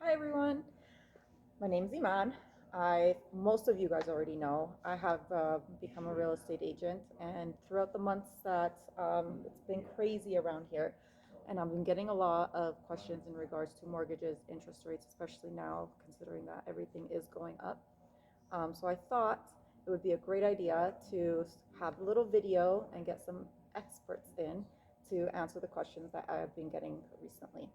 Hi everyone, my name's Eman. Most of you guys already know, I have become a real estate agent, and throughout the months that it's been crazy around here, and I've been getting a lot of questions in regards to mortgages, interest rates, especially now, considering that everything is going up. So I thought it would be a great idea to have a little video and get some experts in to answer the questions that I've been getting recently.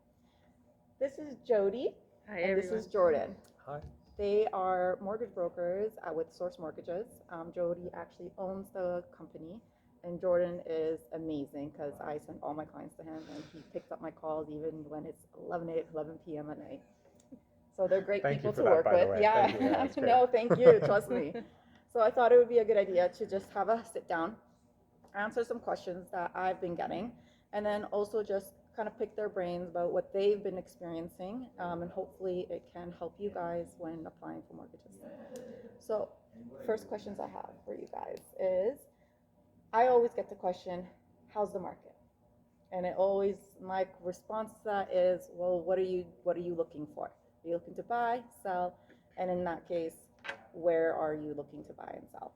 This is Jodi. Hi, and everyone. This is Jordan. Hi. They are mortgage brokers with Source Mortgages. Jodi actually owns the company, and Jordan is amazing because I send all my clients to him, and he picks up my calls even when it's 11 p.m. at night. So they're great Thank people you for to that, work by the with. way. Yeah, Thank you. Yeah, that's great. no, thank you. Trust me. So I thought it would be a good idea to just have a sit down, answer some questions that I've been getting, and then also just kind of pick their brains about what they've been experiencing, and hopefully it can help you guys when applying for mortgages. So, first questions I have for you guys is, I always get the question, how's the market? And it always, my response to that is, well, what are you looking for? Are you looking to buy, sell? And in that case, where are you looking to buy and sell?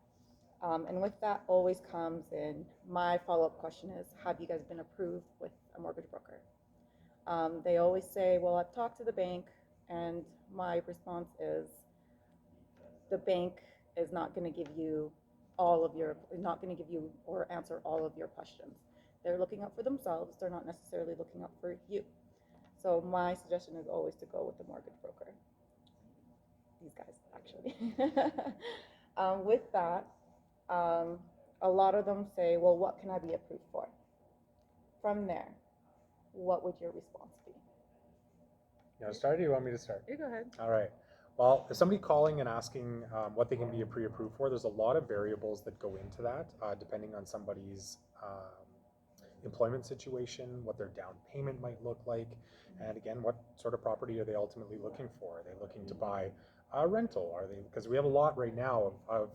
And with that always comes in, my follow-up question is, have you guys been approved with a mortgage broker? They always say, well, I've talked to the bank, and my response is, the bank is not going to give you or answer all of your questions. They're looking out for themselves. They're not necessarily looking out for you. So my suggestion is always to go with the mortgage broker. These guys, actually. With that, a lot of them say, well, what can I be approved for? From there, what would your response be? You want to start or you want me to start? You go ahead. All right. Well, if somebody calling and asking what they can be pre-approved for, there's a lot of variables that go into that, depending on somebody's employment situation, what their down payment might look like, and again, what sort of property are they ultimately looking for? Are they looking to buy a rental? Are they, because we have a lot right now of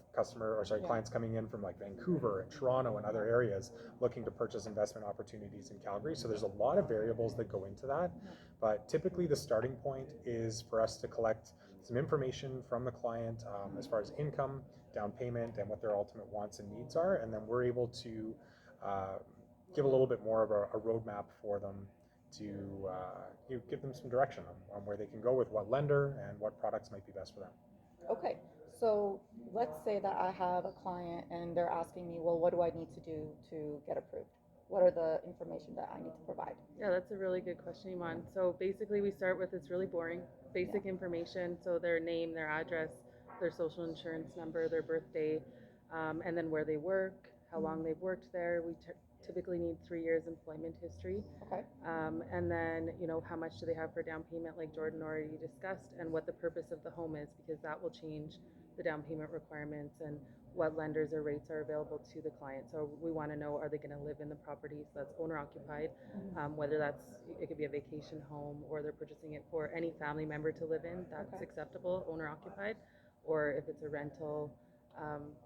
clients coming in from like Vancouver and Toronto and other areas looking to purchase investment opportunities in Calgary. So there's a lot of variables that go into that. But typically the starting point is for us to collect some information from the client as far as income, down payment, and what their ultimate wants and needs are. And then we're able to give a little bit more of a roadmap for them to give them some direction on where they can go with what lender and what products might be best for them. Okay, so let's say that I have a client and they're asking me, well, what do I need to do to get approved? What are the information that I need to provide? Yeah, that's a really good question, Iman. So basically we start with, it's really boring, basic information. So their name, their address, their social insurance number, their birthday, and then where they work, how long they've worked there. We typically need 3 years employment history. Okay. And then, how much do they have for down payment, like Jordan already discussed, and what the purpose of the home is, because that will change the down payment requirements and what lenders or rates are available to the client. So we want to know, are they going to live in the property? So that's owner occupied, whether it could be a vacation home or they're purchasing it for any family member to live in, that's acceptable, owner occupied, or if it's a rental,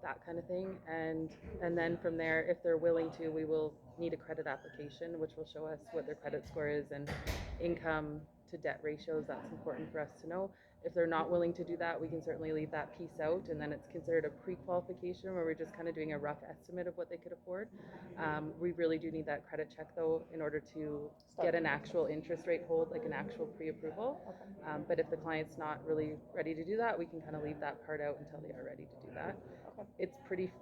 that kind of thing. And then from there, if they're willing to, we will need a credit application, which will show us what their credit score is and income to debt ratios. That's important for us to know. If they're not willing to do that, we can certainly leave that piece out, and then it's considered a pre-qualification where we're just kind of doing a rough estimate of what they could afford. We really do need that credit check though in order to get an actual interest rate hold, like an actual pre-approval. But if the client's not really ready to do that, we can kind of leave that part out until they are ready to do that. It's pretty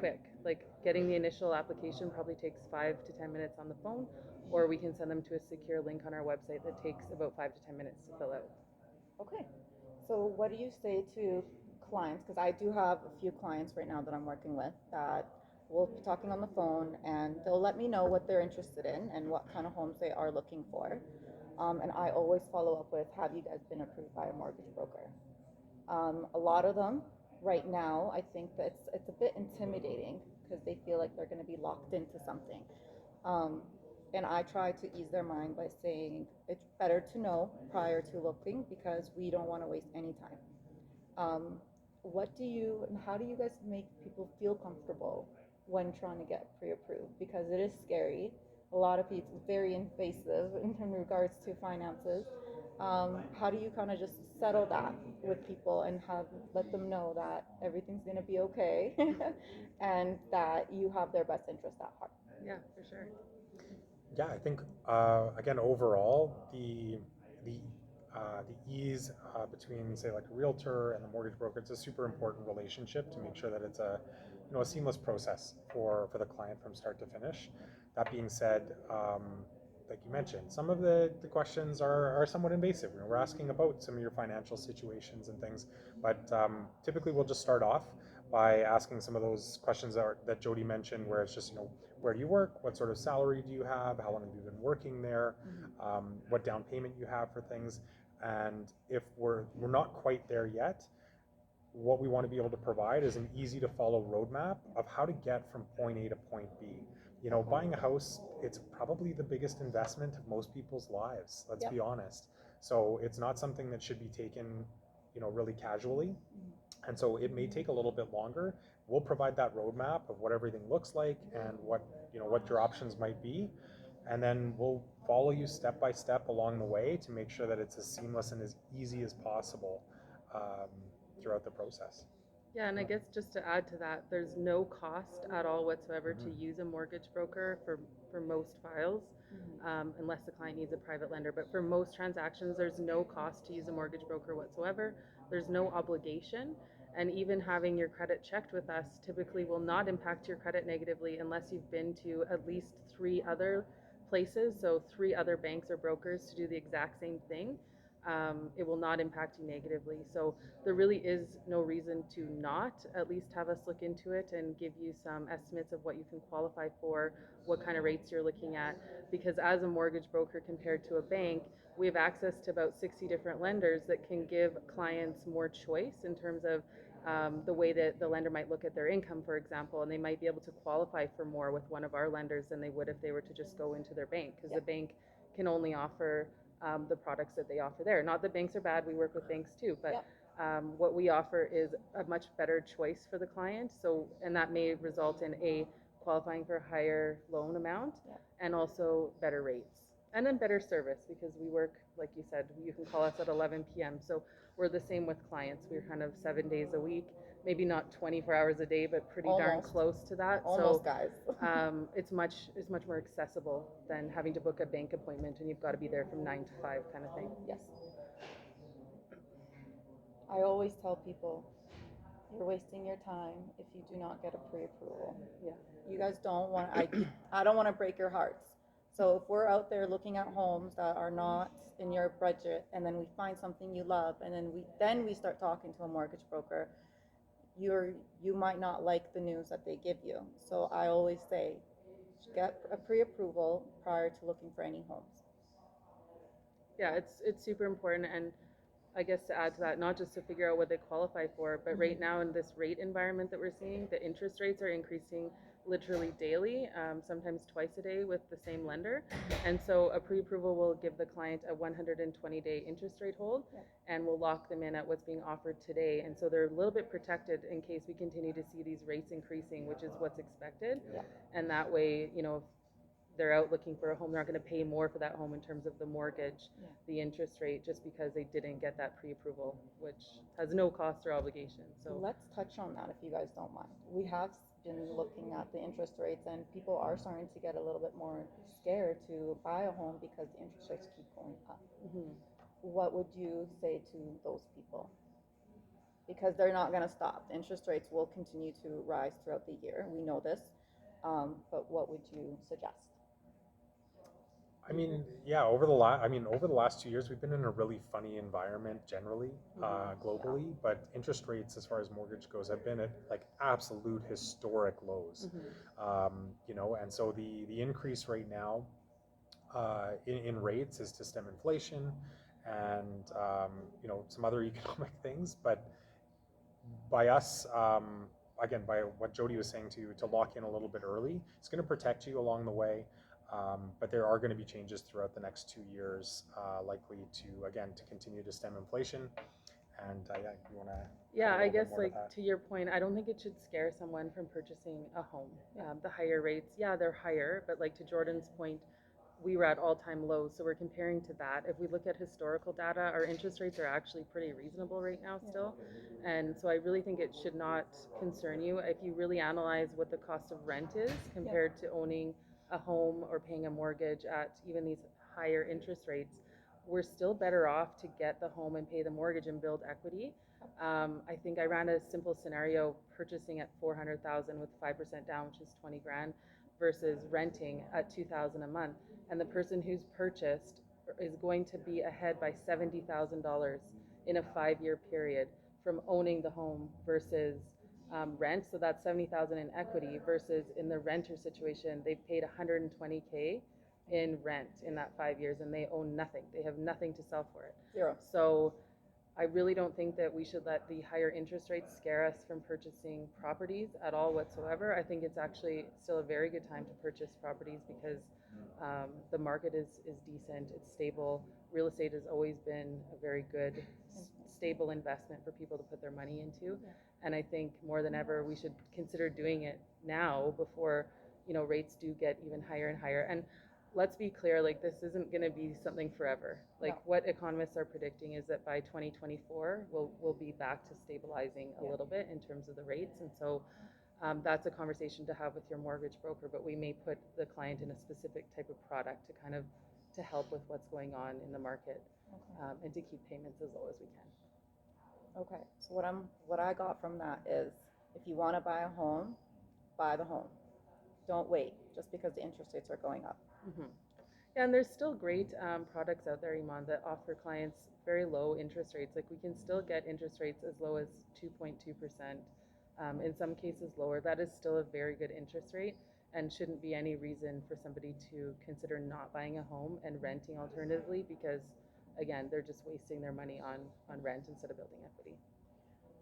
quick. Like getting the initial application probably takes 5 to 10 minutes on the phone, or we can send them to a secure link on our website that takes about 5 to 10 minutes to fill out. Okay. So what do you say to clients? Because I do have a few clients right now that I'm working with that we'll be talking on the phone, and they'll let me know what they're interested in and what kind of homes they are looking for. And I always follow up with, have you guys been approved by a mortgage broker? A lot of them right now, I think that it's a bit intimidating because they feel like they're going to be locked into something. And I try to ease their mind by saying it's better to know prior to looking, because we don't want to waste any time. How do you guys make people feel comfortable when trying to get pre-approved? Because it is scary. A lot of people very invasive in regards to finances. How do you kind of just settle that with people and let them know that everything's going to be okay and that you have their best interest at heart? Yeah, for sure. Yeah, I think again overall the the ease between say like a realtor and the mortgage broker, it's a super important relationship to make sure that it's a a seamless process for the client from start to finish. That being said, like you mentioned, some of the questions are somewhat invasive. We're asking about some of your financial situations and things, but typically we'll just start off by asking some of those questions that Jodi mentioned, where it's just where do you work? What sort of salary do you have? How long have you been working there? What down payment you have for things? And if we're not quite there yet, what we want to be able to provide is an easy to follow roadmap of how to get from point A to point B. Buying a house, it's probably the biggest investment of most people's lives, let's be honest. So it's not something that should be taken, really casually. And so it may take a little bit longer. We'll provide that roadmap of what everything looks like and what your options might be. And then we'll follow you step by step along the way to make sure that it's as seamless and as easy as possible throughout the process. Yeah, and I guess just to add to that, there's no cost at all whatsoever to use a mortgage broker for most files, unless the client needs a private lender. But for most transactions, there's no cost to use a mortgage broker whatsoever. There's no obligation. And even having your credit checked with us typically will not impact your credit negatively unless you've been to at least 3 other places, so 3 other banks or brokers to do the exact same thing. It will not impact you negatively. So there really is no reason to not at least have us look into it and give you some estimates of what you can qualify for, what kind of rates you're looking at. Because as a mortgage broker compared to a bank, we have access to about 60 different lenders that can give clients more choice in terms of the way that the lender might look at their income, for example, and they might be able to qualify for more with one of our lenders than they would if they were to just go into their bank, because the bank can only offer the products that they offer there. Not that banks are bad, we work with banks too, but what we offer is a much better choice for the client. So, and that may result in qualifying for a higher loan amount and also better rates. And then better service, because we work, like you said, you can call us at 11 p.m. So we're the same with clients. We're kind of 7 days a week, maybe not 24 hours a day, but pretty darn close to that. Almost, guys. It's much more accessible than having to book a bank appointment and you've got to be there from 9 to 5 kind of thing. Yes. I always tell people, you're wasting your time if you do not get a pre-approval. Yeah. You guys don't want, I don't want to break your hearts. So if we're out there looking at homes that are not in your budget, and then we find something you love, and then we start talking to a mortgage broker, you might not like the news that they give you. So I always say, get a pre-approval prior to looking for any homes. Yeah, it's super important, and I guess to add to that, not just to figure out what they qualify for, but right now in this rate environment that we're seeing, the interest rates are increasing literally daily, sometimes twice a day with the same lender. And so a pre-approval will give the client a 120-day interest rate hold, and will lock them in at what's being offered today. And so they're a little bit protected in case we continue to see these rates increasing, which is what's expected. And that way, if they're out looking for a home, they're not going to pay more for that home in terms of the mortgage, the interest rate, just because they didn't get that pre-approval, which has no cost or obligation. So let's touch on that if you guys don't mind. We have been looking at the interest rates, and people are starting to get a little bit more scared to buy a home because the interest rates keep going up. What would you say to those people? Because they're not going to stop. The interest rates will continue to rise throughout the year. We know this. But what would you suggest? I mean, yeah, over the last 2 years, we've been in a really funny environment generally, globally, but interest rates as far as mortgage goes have been at like absolute historic lows. And so the increase right now in rates is to stem inflation and some other economic things, but by us, again, by what Jodi was saying to lock in a little bit early, it's going to protect you along the way. But there are going to be changes throughout the next 2 years, likely to continue to stem inflation. And you want to? Yeah, I guess to your point, I don't think it should scare someone from purchasing a home. The higher rates, they're higher, but like to Jordan's point, we were at all-time lows, so we're comparing to that. If we look at historical data, our interest rates are actually pretty reasonable right now still. And so I really think it should not concern you. If you really analyze what the cost of rent is compared to owning a home or paying a mortgage at even these higher interest rates, we're still better off to get the home and pay the mortgage and build equity. I think I ran a simple scenario purchasing at 400,000 with 5% down, which is 20 grand, versus renting at 2,000 a month. And the person who's purchased is going to be ahead by $70,000 in a 5-year period from owning the home versus rent. So that's 70,000 in equity versus in the renter situation, they've paid 120K in rent in that 5 years and they own nothing. They have nothing to sell for it. Zero. So I really don't think that we should let the higher interest rates scare us from purchasing properties at all whatsoever. I think it's actually still a very good time to purchase properties because the market is decent, it's stable. Real estate has always been a very good, stable investment for people to put their money into. And I think more than ever, we should consider doing it now before, rates do get even higher and higher. And let's be clear, like this isn't going to be something forever. Like what economists are predicting is that by 2024, we'll be back to stabilizing a little bit in terms of the rates. And so that's a conversation to have with your mortgage broker, but we may put the client in a specific type of product to kind of to help with what's going on in the market and to keep payments as low as we can. Okay, so what I got from that is if you want to buy a home, buy the home. Don't wait just because the interest rates are going up. Yeah, and there's still great products out there, Eman, that offer clients very low interest rates. Like we can still get interest rates as low as 2.2%, in some cases lower. That is still a very good interest rate and shouldn't be any reason for somebody to consider not buying a home and renting alternatively because, again, they're just wasting their money on rent instead of building equity.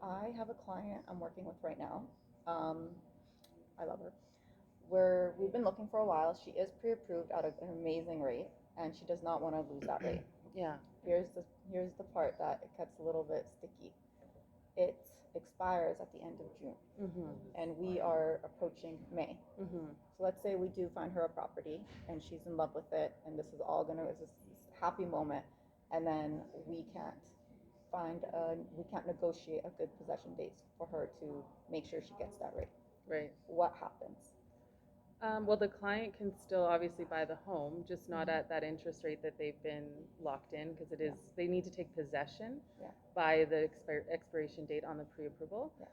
I have a client I'm working with right now. I love her. We've been looking for a while. She is pre-approved at an amazing rate, and she does not want to lose that rate. Yeah. Here's the part that it gets a little bit sticky. It expires at the end of June, and we are approaching May. So let's say we do find her a property, and she's in love with it, and this is this happy moment, and then we can't negotiate a good possession date for her to make sure she gets that rate. Right. What happens? Well, the client can still obviously buy the home, just not at that interest rate that they've been locked in because it is they need to take possession by the expiration date on the pre-approval. Yes.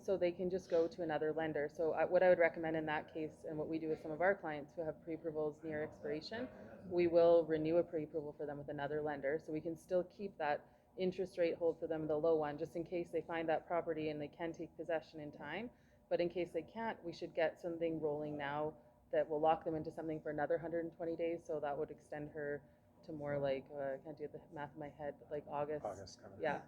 So they can just go to another lender. So what I would recommend in that case, and what we do with some of our clients who have pre-approvals near expiration, we will renew a pre-approval for them with another lender. So we can still keep that interest rate hold for them, the low one, just in case they find that property and they can take possession in time. But in case they can't, we should get something rolling now that will lock them into something for another 120 days. So that would extend her to more like, I can't do the math in my head, but like August. Kind of. Yeah.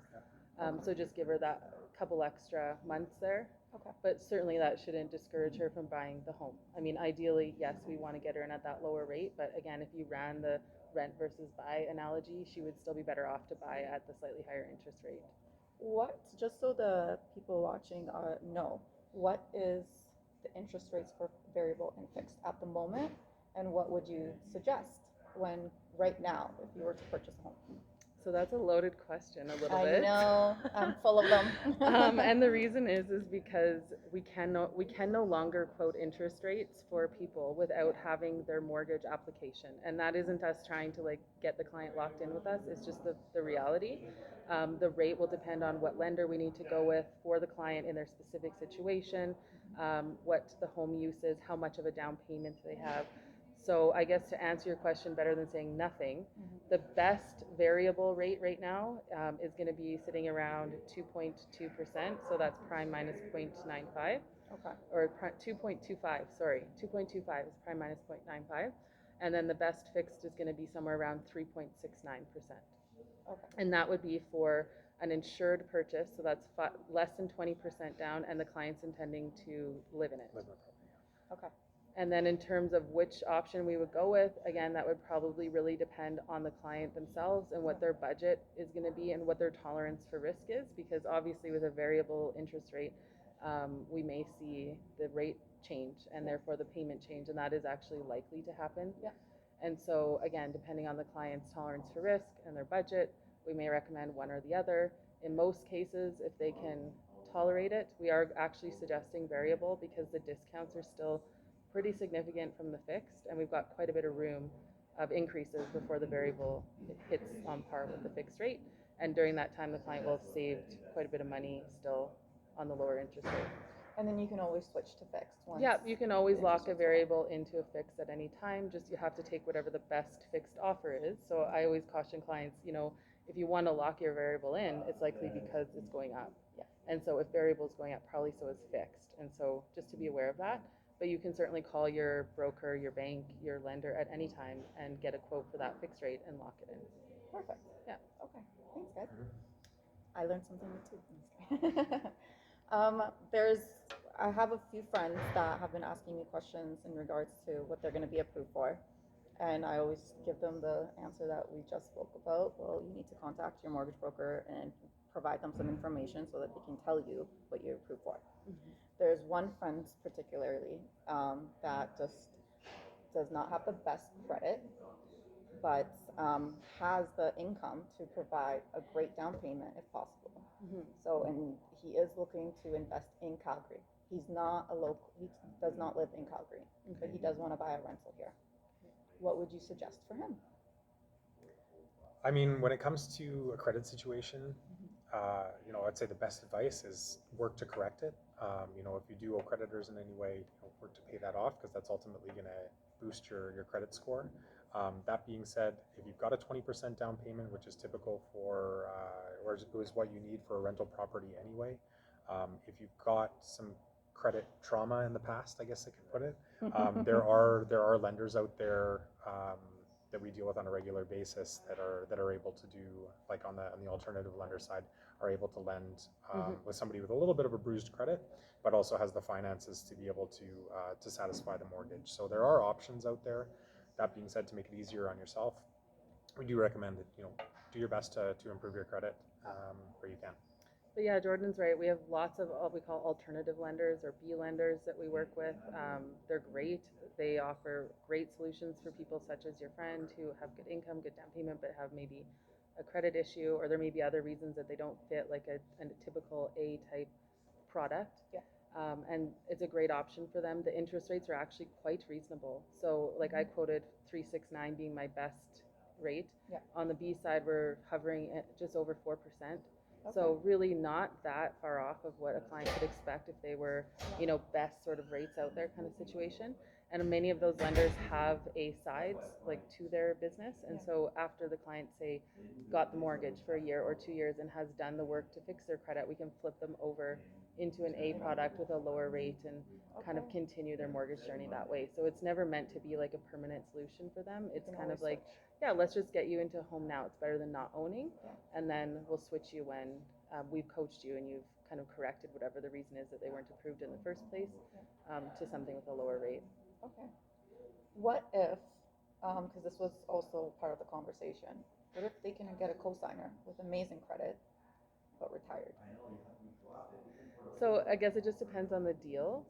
So just give her that couple extra months there. Okay. But certainly that shouldn't discourage her from buying the home. I mean, ideally, yes, we want to get her in at that lower rate. But again, if you ran the rent versus buy analogy, she would still be better off to buy at the slightly higher interest rate. Just so the people watching know, what is the interest rates for variable and fixed at the moment, and what would you suggest right now if you were to purchase a home? So that's a loaded question a little I bit. know, I'm full of them. And the reason is because we can no longer quote interest rates for people without having their mortgage application. And that isn't us trying to like get the client locked in with us, it's just the reality. The rate will depend on what lender we need to go with for the client in their specific situation, what the home use is, how much of a down payment they have. So I guess to answer your question better than saying nothing, the best variable rate right now is going to be sitting around 2.2%. So that's prime minus 0.95. Okay. Or 2.25, sorry. 2.25 is prime minus 0.95. And then the best fixed is going to be somewhere around 3.69%. Okay. And that would be for an insured purchase. So that's less than 20% down and the client's intending to live in it. Okay. And then in terms of which option we would go with, again, that would probably really depend on the client themselves and what their budget is going to be and what their tolerance for risk is, because obviously with a variable interest rate, we may see the rate change and therefore the payment change, and that is actually likely to happen. Yeah. And so again, depending on the client's tolerance for risk and their budget, we may recommend one or the other. In most cases, if they can tolerate it, we are actually suggesting variable because the discounts are still pretty significant from the fixed, and we've got quite a bit of room of increases before the variable hits on par with the fixed rate. And during that time, the client will have saved quite a bit of money still on the lower interest rate. And then you can always switch to fixed once. Yeah, you can always the lock interest a rates go up. variable into a fixed at any time, just you have to take whatever the best fixed offer is. So I always caution clients, if you want to lock your variable in, it's likely because it's going up. Yeah. And so if variable is going up, probably so is fixed. And so just to be aware of that. But you can certainly call your broker, your bank, your lender at any time and get a quote for that fixed rate and lock it in. Perfect. Yeah. Okay. Thanks, guys. Mhm. I learned something new too. I have a few friends that have been asking me questions in regards to what they're going to be approved for. And I always give them the answer that we just spoke about. Well, you need to contact your mortgage broker and provide them some information so that they can tell you what you're approved for. Mm-hmm. There's one friend particularly that just does not have the best credit, but has the income to provide a great down payment if possible. Mm-hmm. So, and he is looking to invest in Calgary. He's not a local, he does not live in Calgary, but he does want to buy a rental here. What would you suggest for him? I mean, when it comes to a credit situation, I'd say the best advice is work to correct it. If you do owe creditors in any way, work to pay that off because that's ultimately going to boost your credit score. That being said, if you've got a 20% down payment, which is typical for, or is what you need for a rental property anyway, if you've got some credit trauma in the past, I guess I could put it, there are lenders out there that we deal with on a regular basis that are able to do, like on the alternative lender side, are able to lend with somebody with a little bit of a bruised credit, but also has the finances to be able to satisfy the mortgage. So there are options out there. That being said, to make it easier on yourself, we do recommend that do your best to improve your credit where you can. But yeah, Jordan's right. We have lots of what we call alternative lenders or B lenders that we work with. They're great. They offer great solutions for people such as your friend who have good income, good down payment, but have maybe a credit issue, or there may be other reasons that they don't fit like a typical A type product. Yeah. And it's a great option for them. The interest rates are actually quite reasonable. So like I quoted 3.69 being my best rate. Yeah. On the B side, we're hovering at just over 4%. Okay. So really not that far off of what a client could expect if they were, best sort of rates out there kind of situation. And many of those lenders have A sides like to their business. And so after the client, say, got the mortgage for a year or 2 years and has done the work to fix their credit, we can flip them over into an A product with a lower rate and kind of continue their mortgage journey that way. So it's never meant to be like a permanent solution for them. It's kind of like, yeah, let's just get you into a home now. It's better than not owning. And then we'll switch you when we've coached you and you've kind of corrected whatever the reason is that they weren't approved in the first place to something with a lower rate. Okay. What if, because this was also part of the conversation, what if they can get a cosigner with amazing credit, but retired? So I guess it just depends on the deal.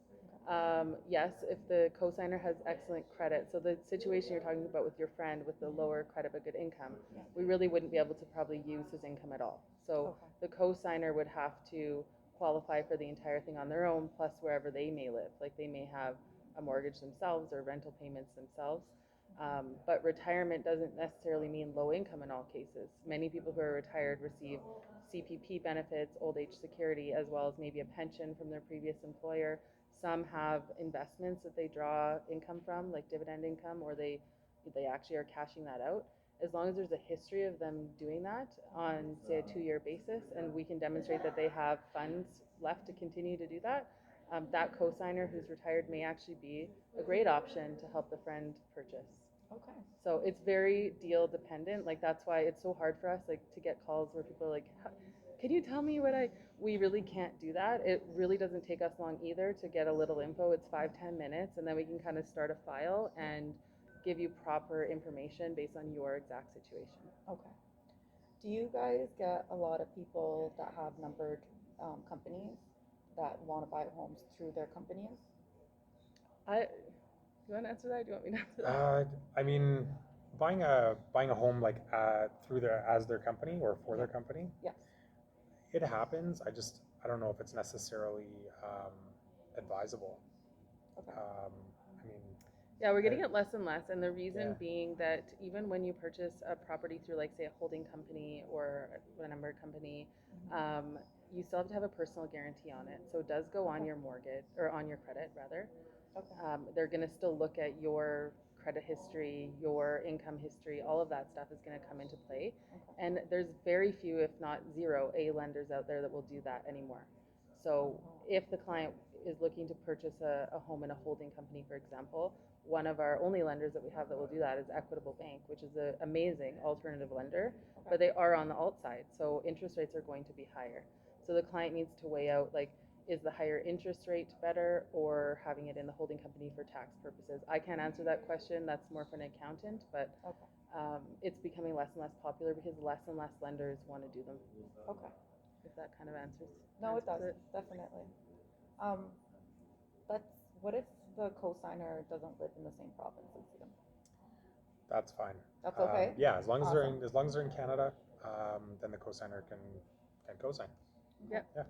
Yes, if the cosigner has excellent credit, so the situation you're talking about with your friend with the lower credit but good income, we really wouldn't be able to probably use his income at all. So the cosigner would have to qualify for the entire thing on their own, plus wherever they may live. Like they may have a mortgage themselves or rental payments themselves. But retirement doesn't necessarily mean low income in all cases. Many people who are retired receive CPP benefits, old age security, as well as maybe a pension from their previous employer. Some have investments that they draw income from, like dividend income, or they actually are cashing that out. As long as there's a history of them doing that on, say, a 2-year basis, and we can demonstrate that they have funds left to continue to do that, that cosigner who's retired may actually be a great option to help the friend purchase. Okay. So it's very deal dependent. Like that's why it's so hard for us, like to get calls where people are like, can you tell me we really can't do that. It really doesn't take us long either to get a little info. It's 5-10 minutes, and then we can kind of start a file and give you proper information based on your exact situation. Okay. Do you guys get a lot of people that have numbered companies that want to buy homes through their companies? you want to answer that? Or do you want me to answer that? I mean, buying a home like through their company or for their company, Yes. it happens. I don't know if it's necessarily advisable. Okay. I mean, Yeah, we're getting it less and less, and the reason Yeah. being that even when you purchase a property through, like, say, a holding company or a numbered company, you still have to have a personal guarantee on it. So it does go on your mortgage, or on your credit, rather. Okay. They're going to still look at your credit history, your income history, all of that stuff is going to come into play. Okay. And there's very few, if not zero, A lenders out there that will do that anymore. So if the client is looking to purchase a home in a holding company, for example, one of our only lenders that we have that will do that is Equitable Bank, which is an amazing alternative lender, but they are on the alt side, so interest rates are going to be higher. So the client needs to weigh out, like, is the higher interest rate better or having it in the holding company for tax purposes? I can't answer that question. That's more for an accountant, but Okay. it's becoming less and less popular because less and less lenders want to do them. Okay. If that kind of answers. No, it does, answers definitely. What if the cosigner doesn't live in the same province as you? that's fine. That's okay? Yeah, as long as Awesome. they're in Canada, then the cosigner can cosign. Yeah. Yeah.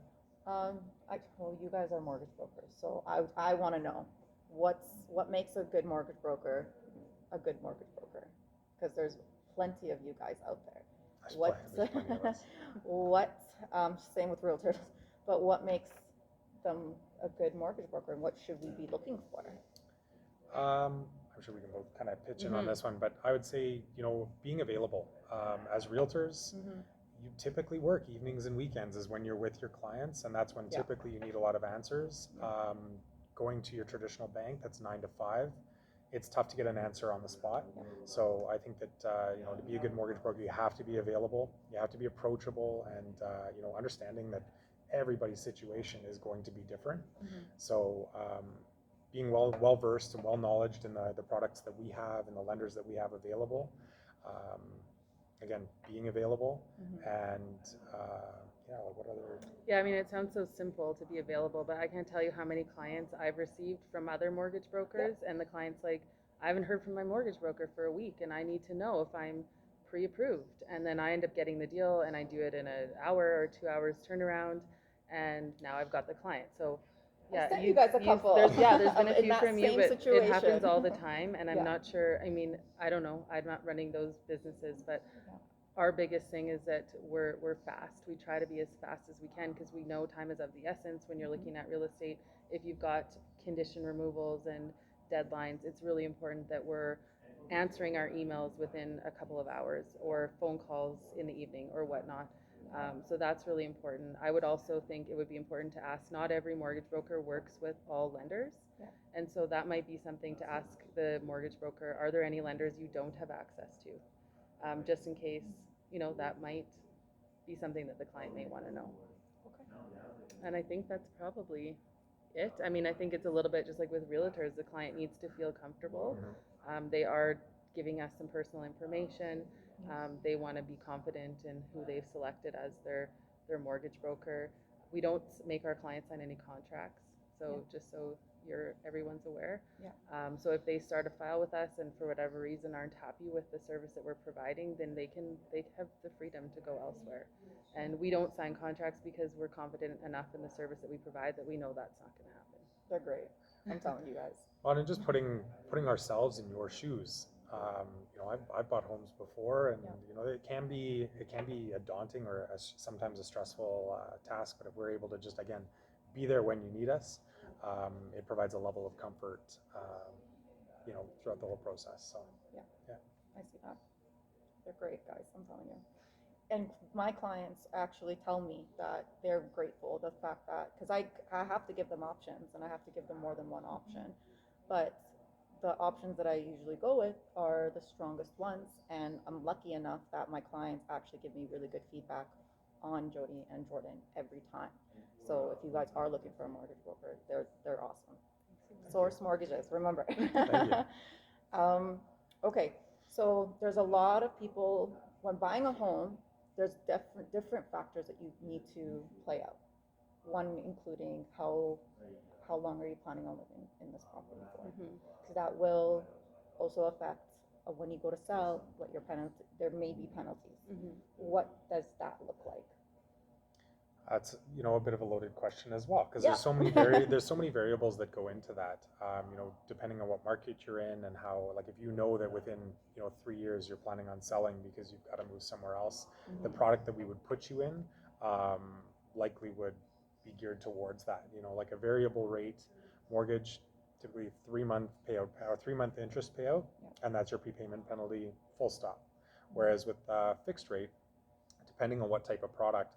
Well, you guys are mortgage brokers, so I want to know what makes a good mortgage broker a good mortgage broker? Because there's plenty of you guys out there. There's plenty of us. Same with realtors, but what makes them a good mortgage broker, and what should we be looking for? I'm sure we can both kind of pitch in on this one, but I would say, being available. As realtors, you typically work evenings and weekends is when you're with your clients, and that's when typically you need a lot of answers. Going to your traditional bank, that's 9 to 5. It's tough to get an answer on the spot. So I think that, to be a good mortgage broker, you have to be available, you have to be approachable, and, understanding that everybody's situation is going to be different. So being well versed and well knowledged in the products that we have and the lenders that we have available. Again, being available, and what other? Yeah, I mean, it sounds so simple to be available, but I can't tell you how many clients I've received from other mortgage brokers, and the client's like, I haven't heard from my mortgage broker for a week, and I need to know if I'm pre-approved. And then I end up getting the deal, and I do it in an hour or 2 hours turnaround, and now I've got the client. So yeah, you guys a couple. There's been a in few that from you, same but situation. it happens all the time, and I'm Yeah. not sure. I mean, I don't know. I'm not running those businesses, but our biggest thing is that we're fast. We try to be as fast as we can because we know time is of the essence when you're looking at real estate. If you've got condition removals and deadlines, it's really important that we're answering our emails within a couple of hours or phone calls in the evening or whatnot. So that's really important. I would also think it would be important to ask, not every mortgage broker works with all lenders. And so that might be something to ask the mortgage broker, are there any lenders you don't have access to? Just in case, that might be something that the client may want to know. And I think that's probably it. I mean, I think it's a little bit just like with realtors, the client needs to feel comfortable. They are giving us some personal information. They want to be confident in who they've selected as their mortgage broker. We don't make our clients sign any contracts, so just so everyone's aware. So if they start a file with us and for whatever reason aren't happy with the service that we're providing, then they have the freedom to go elsewhere. And we don't sign contracts because we're confident enough in the service that we provide that we know that's not going to happen. They're great. I'm telling you guys. Well, and just putting ourselves in your shoes. I've bought homes before, and it can be a daunting or sometimes a stressful task. But if we're able to just be there when you need us, it provides a level of comfort, throughout the whole process. So I see that. They're great guys. I'm telling you. And my clients actually tell me that they're grateful the fact that, because I have to give them options and I have to give them more than one option, but the options that I usually go with are the strongest ones, and I'm lucky enough that my clients actually give me really good feedback on Jodi and Jordan every time. So if you guys are looking for a mortgage broker, they're awesome. Source Mortgages, remember. Okay, so there's a lot of people when buying a home. There's different factors that you need to play out. One including how how long are you planning on living in this property for? Mhm. Because that will also affect when you go to sell, what your penalty, there may be penalties. Mhm. What does that look like? That's a bit of a loaded question as well, because Yeah. there's so many variables that go into that. Depending on what market you're in and how, like, if you know that within 3 years you're planning on selling because you've got to move somewhere else, the product that we would put you in likely would be geared towards that. Like a variable rate mortgage, typically 3-month payout or 3-month interest payout, and that's your prepayment penalty, full stop. Whereas with fixed rate, depending on what type of product,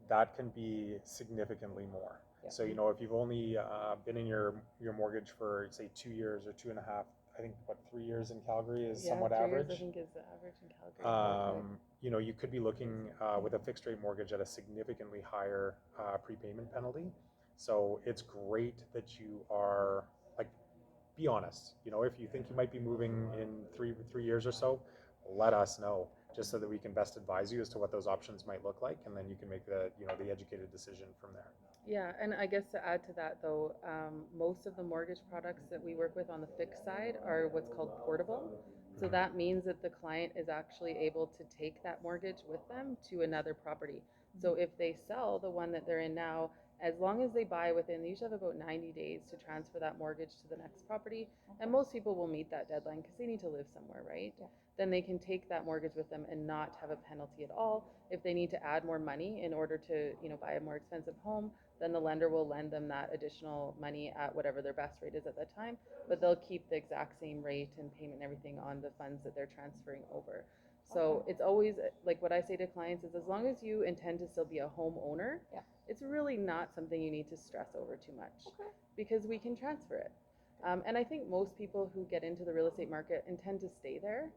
that can be significantly more. Yeah. So if you've only been in your mortgage for say 2 years or 2.5, I think 3 years in Calgary is somewhat 3 average. years, I think, is the average in Calgary. You could be looking with a fixed rate mortgage at a significantly higher prepayment penalty. So it's great that you are, like, be honest. If you think you might be moving in three years or so, let us know, just so that we can best advise you as to what those options might look like, and then you can make the educated decision from there. Yeah, and I guess to add to that though, most of the mortgage products that we work with on the fixed side are what's called portable. So that means that the client is actually able to take that mortgage with them to another property. So if they sell the one that they're in now, as long as they buy within, they usually have about 90 days to transfer that mortgage to the next property. And most people will meet that deadline because they need to live somewhere, right? Yeah. Then they can take that mortgage with them and not have a penalty at all. If they need to add more money in order to, buy a more expensive home, then the lender will lend them that additional money at whatever their best rate is at that time, but they'll keep the exact same rate and payment and everything on the funds that they're transferring over. So it's always, like, what I say to clients is, as long as you intend to still be a homeowner, it's really not something you need to stress over too much, because we can transfer it. And I think most people who get into the real estate market intend to stay there.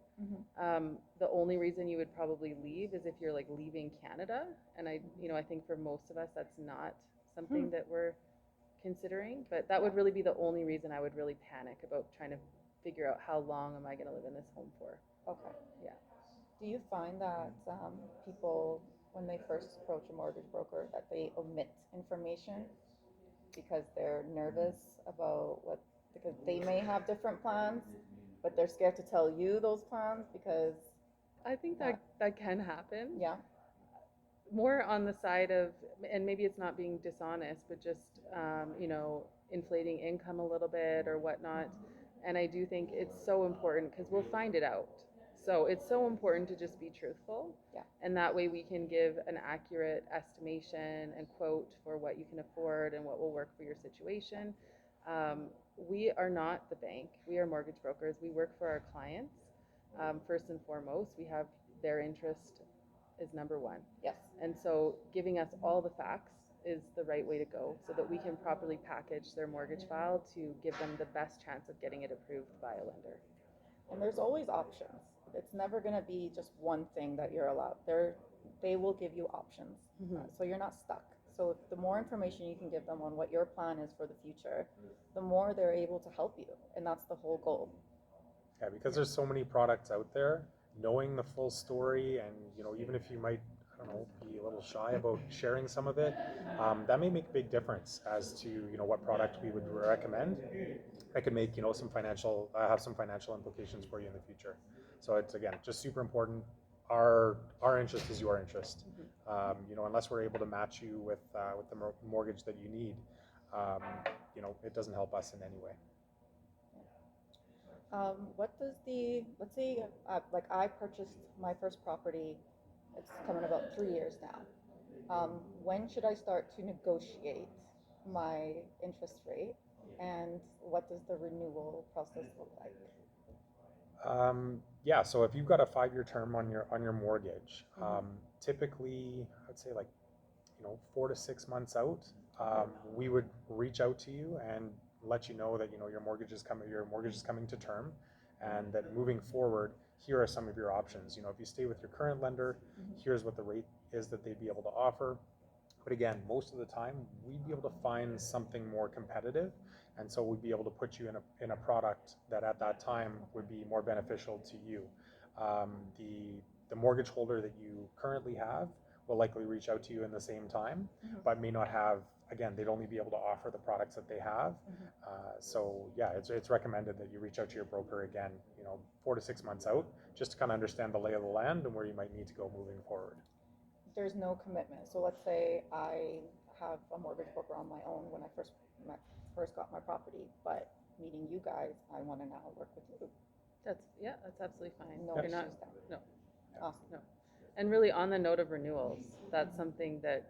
The only reason you would probably leave is if you're, like, leaving Canada. And I think for most of us, that's not something that we're considering, but that would really be the only reason I would really panic about trying to figure out how long am I going to live in this home for. Okay. Yeah. Do you find that people, when they first approach a mortgage broker, that they omit information because they're nervous about because they may have different plans, but they're scared to tell you those plans because... I think that can happen. Yeah. More on the side of, and maybe it's not being dishonest, but just, inflating income a little bit or whatnot. And I do think it's so important because we'll find it out. So it's so important to just be truthful. Yeah. And that way we can give an accurate estimation and quote for what you can afford and what will work for your situation. We are not the bank. We are mortgage brokers. We work for our clients. First and foremost, we have their interest is number one. Yes. And so giving us all the facts is the right way to go, so that we can properly package their mortgage file to give them the best chance of getting it approved by a lender. And there's always options. It's never going to be just one thing that you're allowed. They will give you options. So you're not stuck. So the more information you can give them on what your plan is for the future, the more they're able to help you. And that's the whole goal. Yeah, because there's so many products out there, knowing the full story, and even if you might, be a little shy about sharing some of it, that may make a big difference as to what product we would recommend. That could make have some financial implications for you in the future. So it's, again, just super important. Our interest is your interest. Unless we're able to match you with the mortgage that you need, it doesn't help us in any way. What does let's say, like, I purchased my first property, it's coming about 3 years now. When should I start to negotiate my interest rate, and what does the renewal process look like? Yeah, so if you've got a 5-year term on your mortgage, typically I'd say, like, 4 to 6 months out, we would reach out to you and let you know that your mortgage is coming to term, and that moving forward, here are some of your options. If you stay with your current lender, here's what the rate is that they'd be able to offer. But again, most of the time, we'd be able to find something more competitive, and so we'd be able to put you in a product that at that time would be more beneficial to you. The mortgage holder that you currently have will likely reach out to you in the same time, Mhm. but may not have, again, they'd only be able to offer the products that they have. Mhm. So yeah, it's recommended that you reach out to your broker again, 4 to 6 months out, just to kind of understand the lay of the land and where you might need to go moving forward. There's no commitment. So let's say I have a mortgage broker on my own when I first got my property, but meeting you guys, I want to now work with you. That's absolutely fine. No You're issues not, then. no. Awesome. No. And really, on the note of renewals, that's something that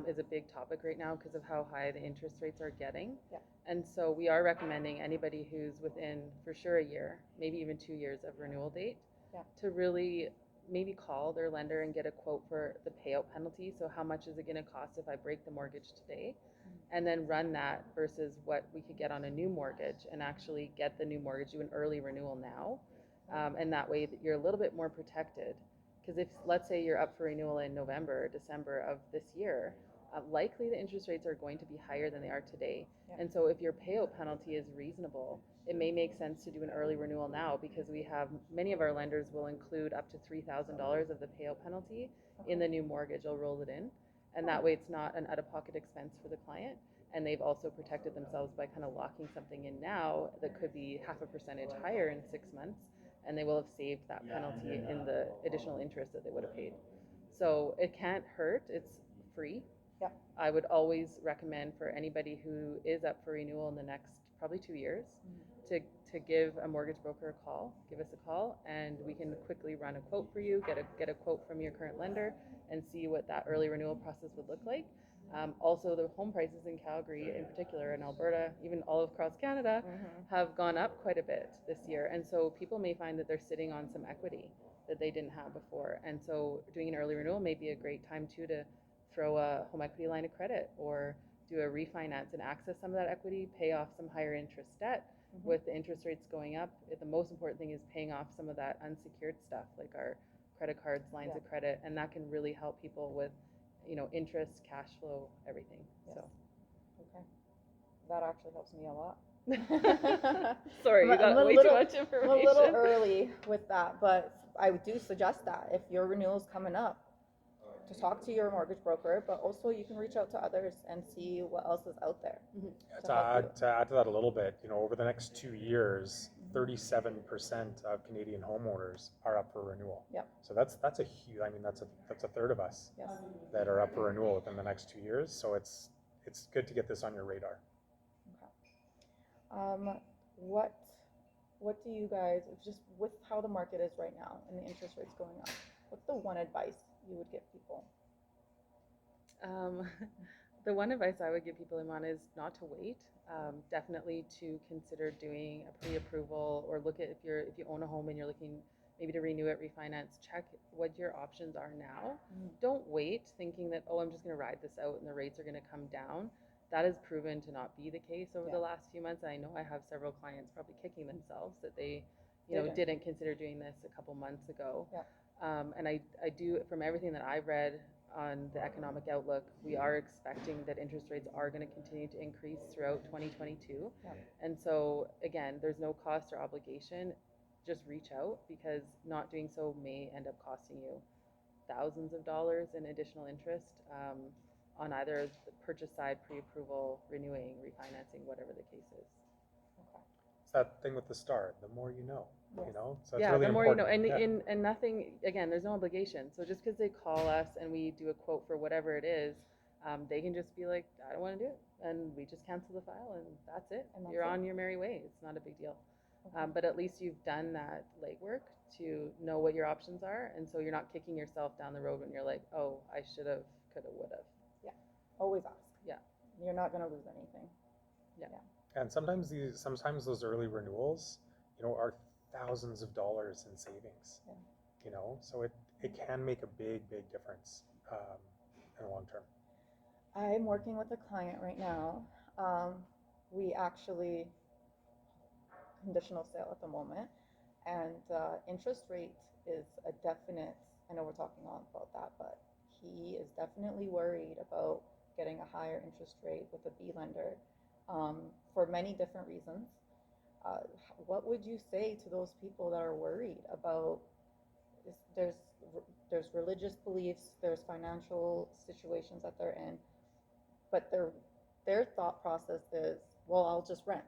is a big topic right now because of how high the interest rates are getting. Yeah. And so we are recommending anybody who's within, for sure, a year, maybe even 2 years of renewal date, Yeah. to really maybe call their lender and get a quote for the payout penalty. So how much is it going to cost if I break the mortgage today? And then run that versus what we could get on a new mortgage and actually get the new mortgage, do an early renewal now. And that way that you're a little bit more protected. Because if, let's say you're up for renewal in November, December of this year, likely the interest rates are going to be higher than they are today. Yeah. And so if your payout penalty is reasonable, it may make sense to do an early renewal now because we have, many of our lenders will include up to $3,000 of the payout penalty in the new mortgage. They'll roll it in. And that way it's not an out-of-pocket expense for the client. And they've also protected themselves by kind of locking something in now that could be 0.5% higher in 6 months. And they will have saved that penalty in the additional interest that they would have paid. So it can't hurt. It's free. Yeah. I would always recommend for anybody who is up for renewal in the next probably 2 years to give a mortgage broker a call, give us a call, and we can quickly run a quote for you, get a quote from your current lender, and see what that early renewal process would look like. Also, the home prices in Calgary, in particular, in Alberta, even all across Canada, have gone up quite a bit this year, and so people may find that they're sitting on some equity that they didn't have before, and so doing an early renewal may be a great time too to throw a home equity line of credit or do a refinance and access some of that equity, pay off some higher interest debt. With the interest rates going up, the most important thing is paying off some of that unsecured stuff, like our credit cards, lines of credit, and that can really help people with, interest, cash flow, everything. Yes. So. Okay. That actually helps me a lot. Sorry, you got way too much information. I'm a little early with that, but I do suggest that if your renewal's coming up, to talk to your mortgage broker, but also you can reach out to others and see what else is out there. To add to that a little bit, over the next 2 years, 37% of Canadian homeowners are up for renewal. Yep. So that's a huge. I mean, that's a third of us Yes. that are up for renewal within the next 2 years. So it's good to get this on your radar. Okay. What do you guys, just with how the market is right now and the interest rates going up, what's the one advice you would give people? The one advice I would give people, Eman, is not to wait. Definitely to consider doing a pre-approval or look at if you own a home and you're looking maybe to renew it, refinance, check what your options are now. Don't wait thinking that, I'm just going to ride this out and the rates are going to come down. That has proven to not be the case over the last few months. I know I have several clients probably kicking themselves that they didn't consider doing this a couple months ago. Yeah. And I do, from everything that I've read on the economic outlook, we are expecting that interest rates are going to continue to increase throughout 2022. Yeah. And so, again, there's no cost or obligation. Just reach out, because not doing so may end up costing you thousands of dollars in additional interest on either the purchase side, pre-approval, renewing, refinancing, whatever the case is. Okay. It's that thing with the star. The more you know. Yes. So it's Yeah, really the more important. you know, and nothing. Again, there's no obligation. So just because they call us and we do a quote for whatever it is, they can just be like, I don't want to do it, and we just cancel the file, and that's it. And that's You're it. on your merry way. It's not a big deal. Okay. But at least you've done that legwork to know what your options are, and so you're not kicking yourself down the road when you're like, I should have, could have, would have. Always ask. Yeah. You're not going to lose anything. And sometimes those early renewals, are thousands of dollars in savings. Yeah. So it can make a big difference in the long term. I'm working with a client right now. We actually conditional sale at the moment, and interest rate is a definite. I know we're talking all about that, but he is definitely worried about getting a higher interest rate with a B lender for many different reasons. What would you say to those people that are worried about there's religious beliefs, there's financial situations that they're in, but their thought process is, well, I'll just rent.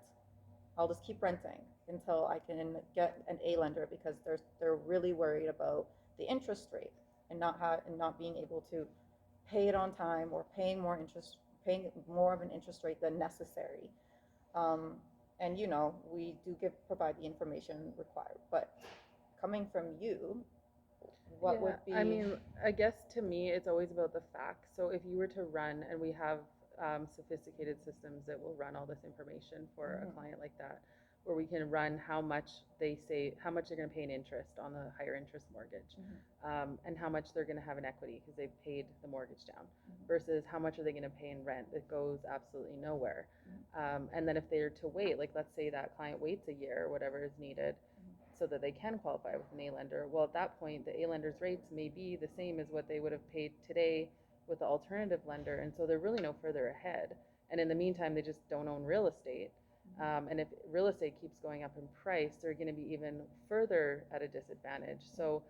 I'll just keep renting until I can get an A lender, because they're really worried about the interest rate and not being able to pay it on time, or paying more of an interest rate than necessary. And we do provide the information required, but coming from you, what would be? I mean, I guess to me, it's always about the facts. So if you were to run, and we have sophisticated systems that will run all this information for a client like that, where we can run how much they're going to pay in interest on the higher interest mortgage, and how much they're going to have in equity because they've paid the mortgage down, versus how much are they going to pay in rent that goes absolutely nowhere. And then if they are to wait, like let's say that client waits a year or whatever is needed, so that they can qualify with an A lender. Well, at that point, the A lender's rates may be the same as what they would have paid today with the alternative lender, and so they're really no further ahead. And in the meantime, they just don't own real estate. And if real estate keeps going up in price, they're going to be even further at a disadvantage. So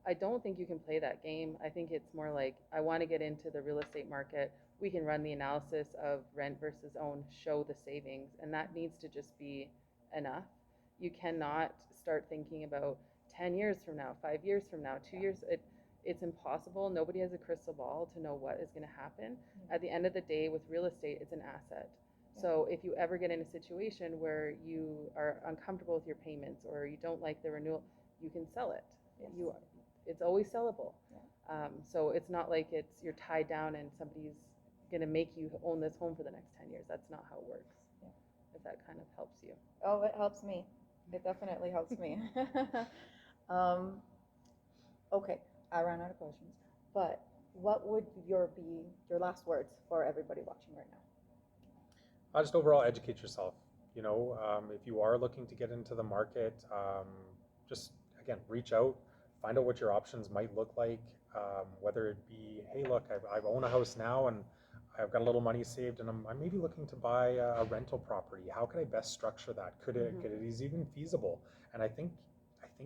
I don't think you can play that game. I think it's more like, I want to get into the real estate market. We can run the analysis of rent versus own, show the savings, and that needs to just be enough. You cannot start thinking about 10 years from now, 5 years from now, 2 years. It's impossible. Nobody has a crystal ball to know what is going to happen. At the end of the day, with real estate, it's an asset. So if you ever get in a situation where you are uncomfortable with your payments, or you don't like the renewal, you can sell it. It's always sellable. So it's not like you're tied down and somebody's going to make you own this home for the next 10 years. That's not how it works. If that kind of helps you. Oh, it helps me. It definitely helps me. Okay, I ran out of questions, but what would your last words for everybody watching right now? Just overall educate yourself. If you are looking to get into the market, just again, reach out, find out what your options might look like, whether it be, hey, look, I've owned a house now and I've got a little money saved, and I'm maybe looking to buy a rental property. How could I best structure that? Could it is even feasible? And I think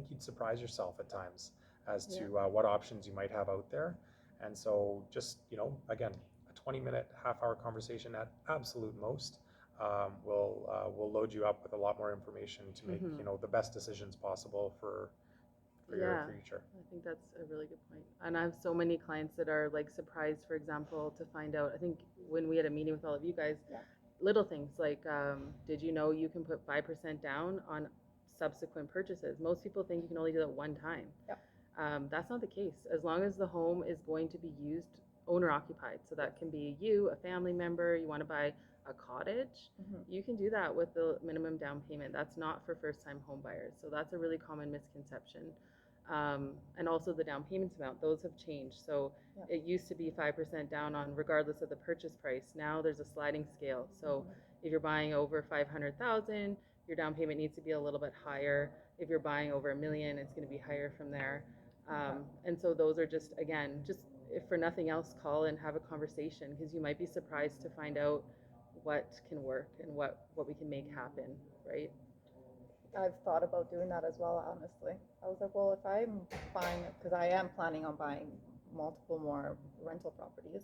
you'd surprise yourself at times as to what options you might have out there. And so just, again, a 20-minute, half-hour conversation at absolute most will load you up with a lot more information to make the best decisions possible for your future. I think that's a really good point. And I have so many clients that are like surprised, for example, to find out, I think when we had a meeting with all of you guys, little things like, did you know you can put 5% down on subsequent purchases? Most people think you can only do that one time. That's not the case. As long as the home is going to be used owner occupied, so that can be you, a family member, you want to buy a cottage, you can do that with the minimum down payment. That's not for first-time home buyers. So that's a really common misconception. And also the down payments amount, those have changed. So it used to be 5% down on regardless of the purchase price. Now there's a sliding scale. So if you're buying over 500,000, your down payment needs to be a little bit higher. If you're buying over $1 million, it's going to be higher from there. And so those are just, again, just if for nothing else, call and have a conversation, because you might be surprised to find out what can work and what we can make happen, right? I've thought about doing that as well, honestly. I was like, well, if I'm buying, because I am planning on buying multiple more rental properties,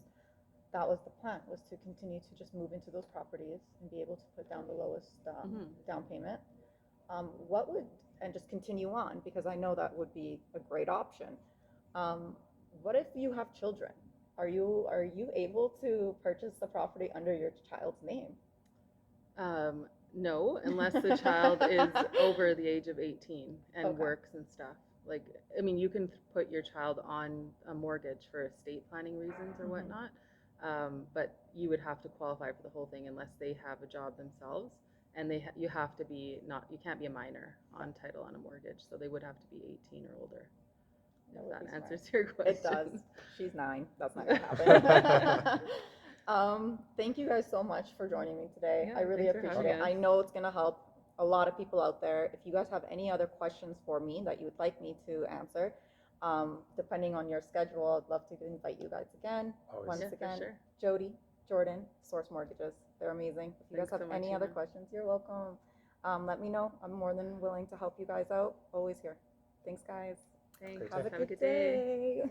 that was the plan, was to continue to just move into those properties and be able to put down the lowest down payment. And just continue on, because I know that would be a great option. What if you have children? Are you able to purchase the property under your child's name? No, unless the child is over the age of 18 and works and stuff. Like, I mean, you can put your child on a mortgage for estate planning reasons or whatnot, but you would have to qualify for the whole thing unless they have a job themselves, and you have to be you can't be a minor on title on a mortgage, so they would have to be 18 or older. If that answers your question. It does. She's 9. That's not gonna happen. Thank you guys so much for joining me today. I really appreciate it. I know it's gonna help a lot of people out there. If you guys have any other questions for me that you would like me to answer, depending on your schedule, I'd love to invite you guys again. Once again, sure. Jodi, Jordan, Source Mortgages. They're amazing. If you guys have any other questions, you're welcome. Let me know. I'm more than willing to help you guys out. Always here. Thanks, guys. Thanks. Have a good day.